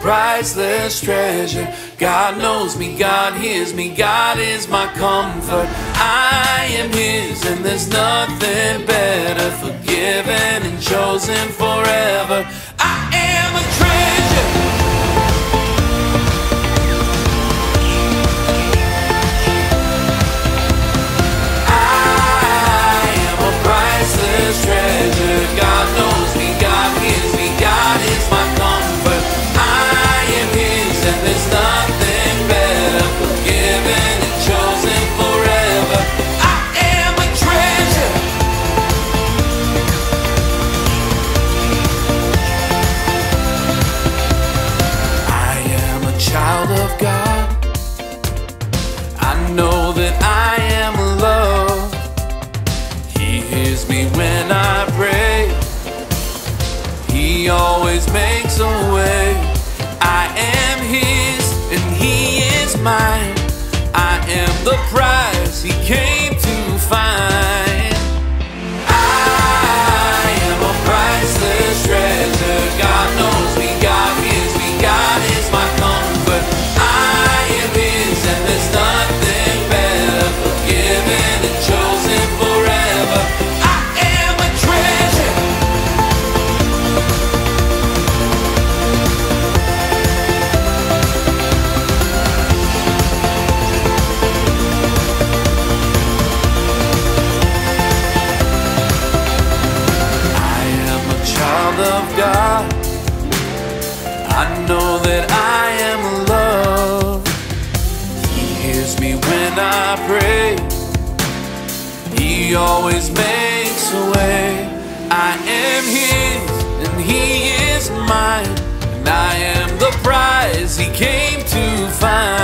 priceless treasure. God knows me, God hears me, God is my comfort. I am His and there's nothing better, forgiven and chosen forever. I am a treasure. I am a priceless treasure. God knows me, God hears me, God is my comfort. I am His and there's nothing better, forgiven and chosen forever. I am a treasure. I am a child of God. I know that I am loved. He hears me when I pray. He always makes a way. I am His and He is mine. I am the prize He came to find. I am a priceless treasure. God knows me, God hears me, God is my comfort. I am His and there's nothing better, forgiven and chosen forever. I am a treasure. I am a child of God. I know that I am loved. He hears me when I pray. He always makes a way. I am His and He is mine, and I am the prize He came to find.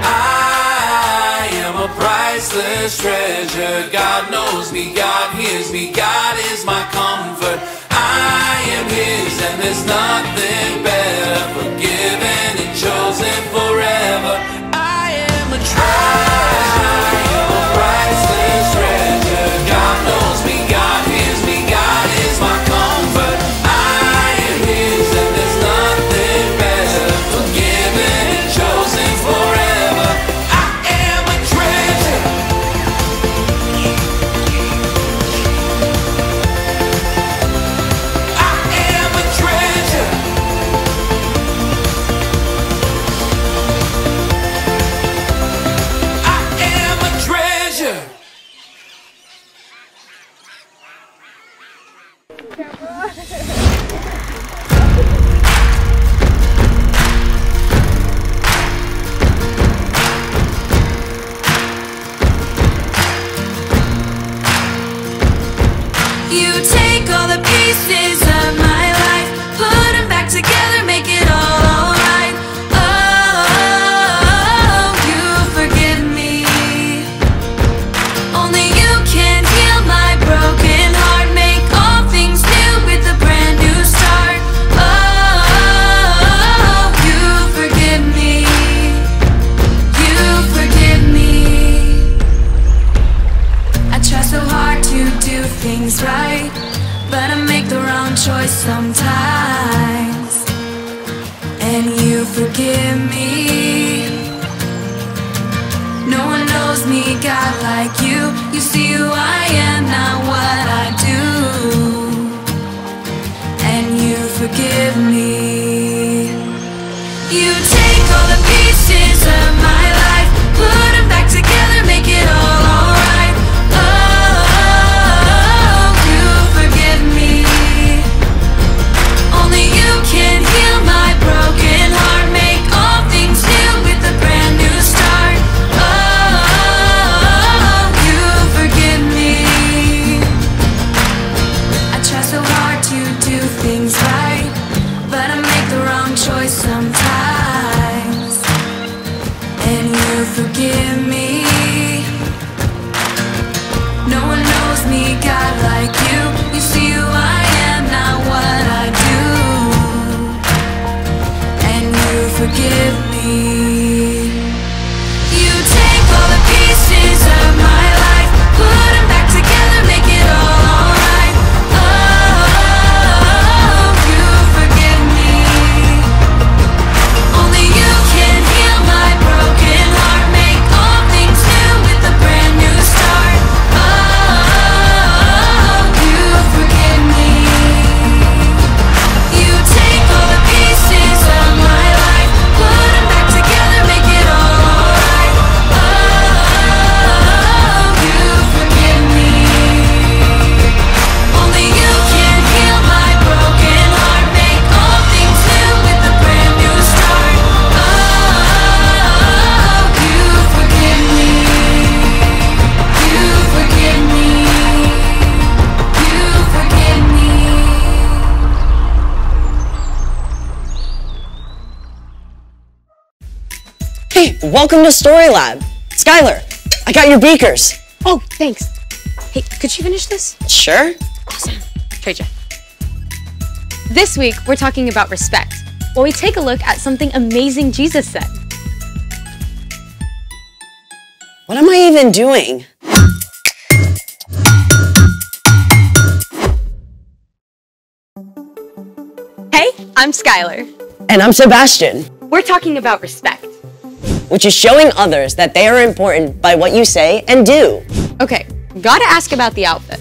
I am a priceless treasure. God knows me, God hears me, God is my comfort. I am His and there's nothing better, forgiven and chosen forever. I am a treasure. I am a priceless treasure. God knows me, God hears me, God is my comfort. I am His and there's nothing better, forgiven and chosen forever. I am a treasure. I am a treasure. I am a treasure. You take all the pieces of my life, put them back together, make it all alright. Oh, you forgive me. Only you can heal my broken heart, make all things new with a brand new start. Oh, you forgive me. You forgive me. I try so hard to do things right, but I make the wrong choice sometimes. And you forgive me. No one knows me, God, like you. You see who I am, not what I do. And you forgive me. You take all the pieces of my life, put them back together, make it all alright. Oh, you forgive me. Only you can heal my broken heart, make all things new with a brand new start. Oh, you forgive me. I try so hard to do things right, but I make the wrong choice sometimes. welcome to Story Lab. Skylar, I got your beakers. Oh, thanks. Hey, could you finish this? Sure. Awesome. Trade check. This week, we're talking about respect, while we take a look at something amazing Jesus said. What am I even doing? Hey, I'm Skylar. And I'm Sebastian, We're talking about respect. which is showing others that they are important by what you say and do. Okay, gotta ask about the outfit.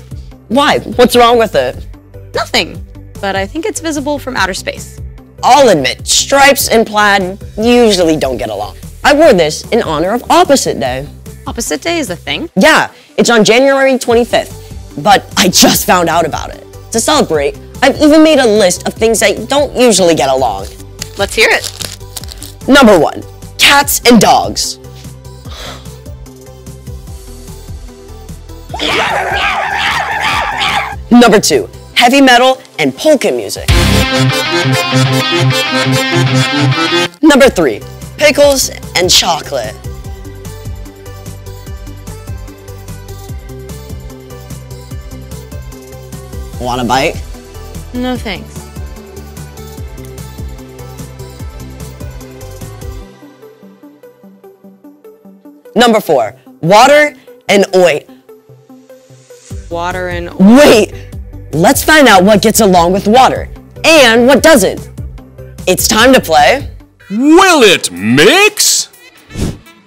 Why? What's wrong with it? Nothing, but I think it's visible from outer space. I'll admit, stripes and plaid usually don't get along. I wore this in honor of Opposite Day. Opposite Day is a thing? Yeah, it's on January 25th, but I just found out about it. To celebrate, I've even made a list of things that don't usually get along. Let's hear it. Number 1, cats and dogs. Number 2, heavy metal and polka music. Number 3, pickles and chocolate. Want a bite? No thanks. Number 4, water and oil. Water and Wait, let's find out what gets along with water and what doesn't. It's time to play. Will it mix?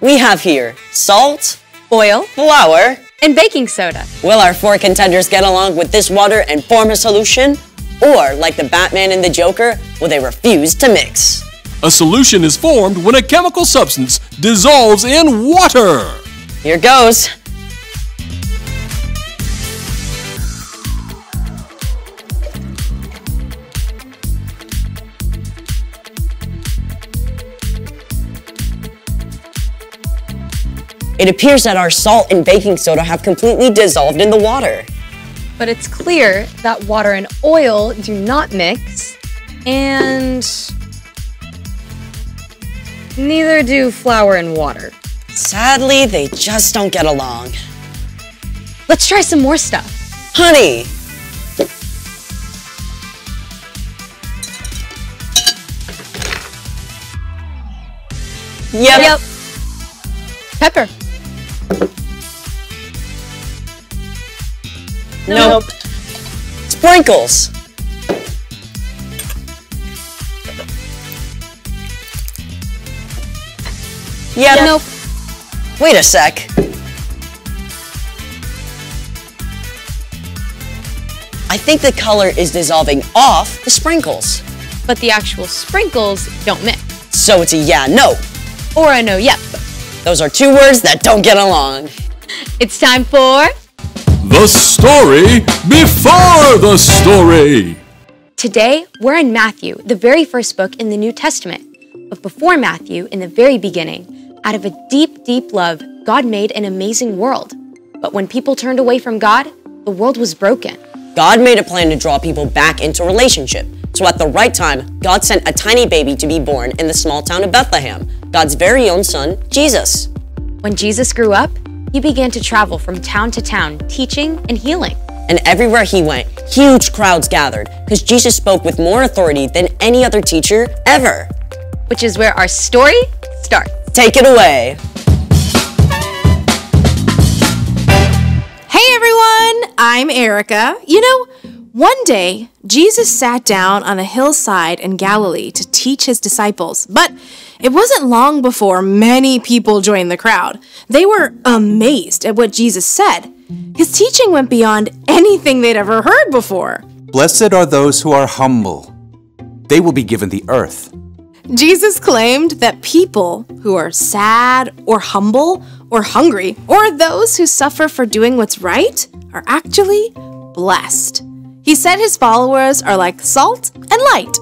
We have here salt, oil flour. and baking soda. Will our 4 contenders get along with this water and form a solution? Or, like the Batman and the Joker, will they refuse to mix? A solution is formed when a chemical substance dissolves in water. Here goes. It appears that our salt and baking soda have completely dissolved in the water. But it's clear that water and oil do not mix, and neither do flour and water. Sadly, they just don't get along. Let's try some more stuff. Honey! Yep. Pepper. Nope. Sprinkles. Yep. Nope. Wait a sec. I think the color is dissolving off the sprinkles. But the actual sprinkles don't mix. So it's a yeah, no. Or a no, yep. Those are 2 words that don't get along. It's time for The story before the story. Today, we're in Matthew, the very first book in the New Testament. But before Matthew, in the very beginning, out of a deep, deep love, God made an amazing world. But when people turned away from God, the world was broken. God made a plan to draw people back into relationship. So at the right time, God sent a tiny baby to be born in the small town of Bethlehem, God's very own son, Jesus. When Jesus grew up, he began to travel from town to town, teaching and healing. And everywhere he went, huge crowds gathered because Jesus spoke with more authority than any other teacher ever. Which is where our story starts. Take it away. Hey everyone, I'm Erica. One day, Jesus sat down on a hillside in Galilee to teach his disciples, but it wasn't long before many people joined the crowd. They were amazed at what Jesus said. His teaching went beyond anything they'd ever heard before. Blessed are those who are humble. They will be given the earth. Jesus claimed that people who are sad or humble or hungry or those who suffer for doing what's right are actually blessed. He said his followers are like salt and light.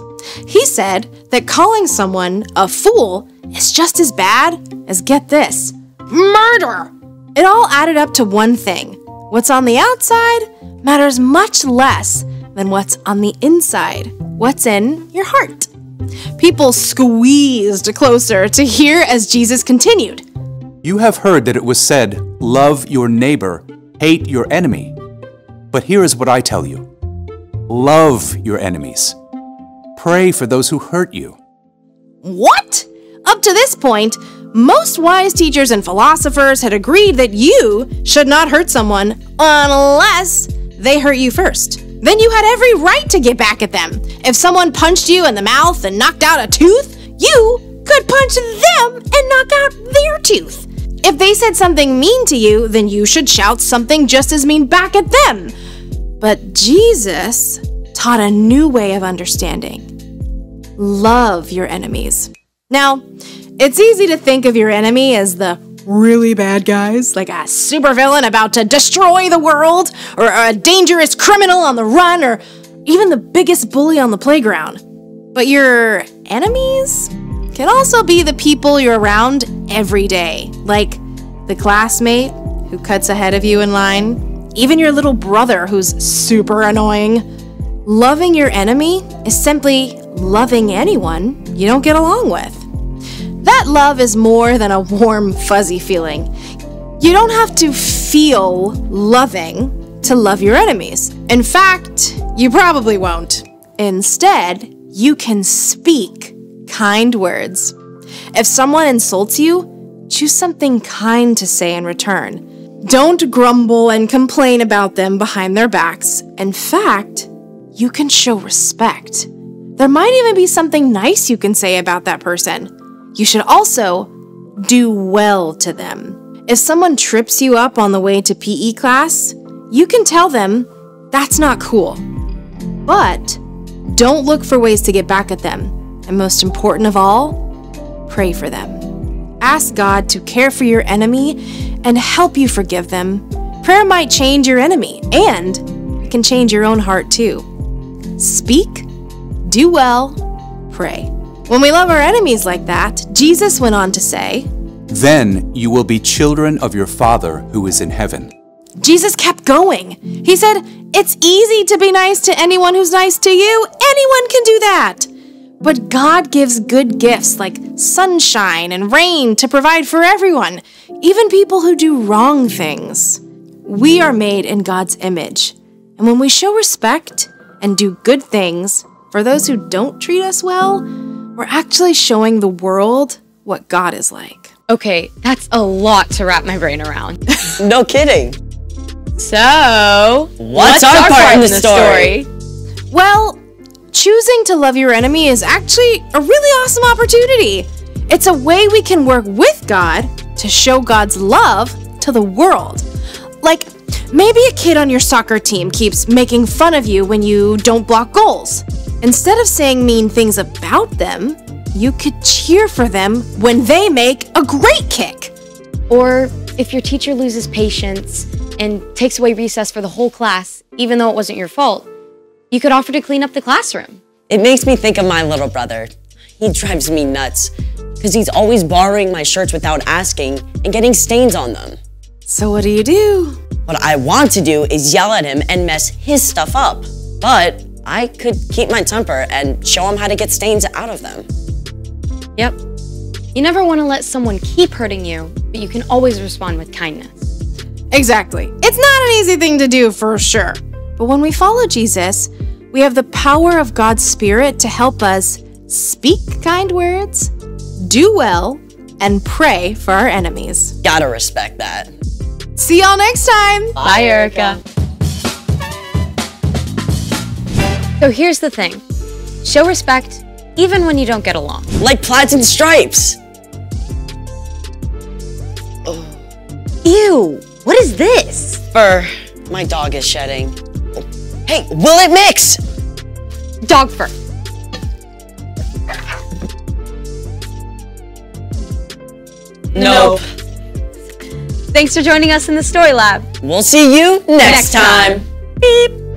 He said that calling someone a fool is just as bad as, get this, murder. It all added up to one thing. What's on the outside matters much less than what's on the inside. What's in your heart? People squeezed closer to hear as Jesus continued. You have heard that it was said, love your neighbor, hate your enemy. But here is what I tell you. Love your enemies. Pray for those who hurt you. What? Up to this point, most wise teachers and philosophers had agreed that you should not hurt someone unless they hurt you first. Then you had every right to get back at them. If someone punched you in the mouth and knocked out a tooth, you could punch them and knock out their tooth. If they said something mean to you, then you should shout something just as mean back at them. But Jesus taught a new way of understanding. Love your enemies. Now, it's easy to think of your enemy as the really bad guys, like a supervillain about to destroy the world, or a dangerous criminal on the run, or even the biggest bully on the playground. But your enemies can also be the people you're around every day, like the classmate who cuts ahead of you in line, even your little brother who's super annoying. Loving your enemy is simply loving anyone you don't get along with. That love is more than a warm, fuzzy feeling. You don't have to feel loving to love your enemies. In fact, you probably won't. Instead, you can speak kind words. If someone insults you, choose something kind to say in return. Don't grumble and complain about them behind their backs. In fact, you can show respect. There might even be something nice you can say about that person. You should also do well to them. If someone trips you up on the way to PE class, you can tell them that's not cool. But don't look for ways to get back at them. And most important of all, pray for them. Ask God to care for your enemy and help you forgive them. Prayer might change your enemy, and it can change your own heart too. Speak, do well, pray. When we love our enemies like that, Jesus went on to say, Then you will be children of your Father who is in heaven. Jesus kept going. He said, it's easy to be nice to anyone who's nice to you. Anyone can do that. But God gives good gifts like sunshine and rain to provide for everyone, even people who do wrong things. We are made in God's image. And when we show respect and do good things for those who don't treat us well, we're actually showing the world what God is like. Okay, that's a lot to wrap my brain around. No kidding. So, What's our part in the story? Well, choosing to love your enemy is actually a really awesome opportunity. It's a way we can work with God to show God's love to the world. Like, maybe a kid on your soccer team keeps making fun of you when you don't block goals. Instead of saying mean things about them, you could cheer for them when they make a great kick. Or if your teacher loses patience and takes away recess for the whole class, even though it wasn't your fault, you could offer to clean up the classroom. It makes me think of my little brother. He drives me nuts because he's always borrowing my shirts without asking and getting stains on them. So what do you do? What I want to do is yell at him and mess his stuff up. But I could keep my temper and show him how to get stains out of them. Yep. You never want to let someone keep hurting you, but you can always respond with kindness. Exactly. It's not an easy thing to do for sure. But when we follow Jesus, we have the power of God's Spirit to help us speak kind words, do well, and pray for our enemies. Gotta respect that. See y'all next time. Bye, Erica. So here's the thing. Show respect even when you don't get along. Like plaids and stripes. Ew, what is this? Fur. My dog is shedding. Oh. Hey, will it mix? Dog fur. Nope. Thanks for joining us in the Story Lab. We'll see you next time. Beep.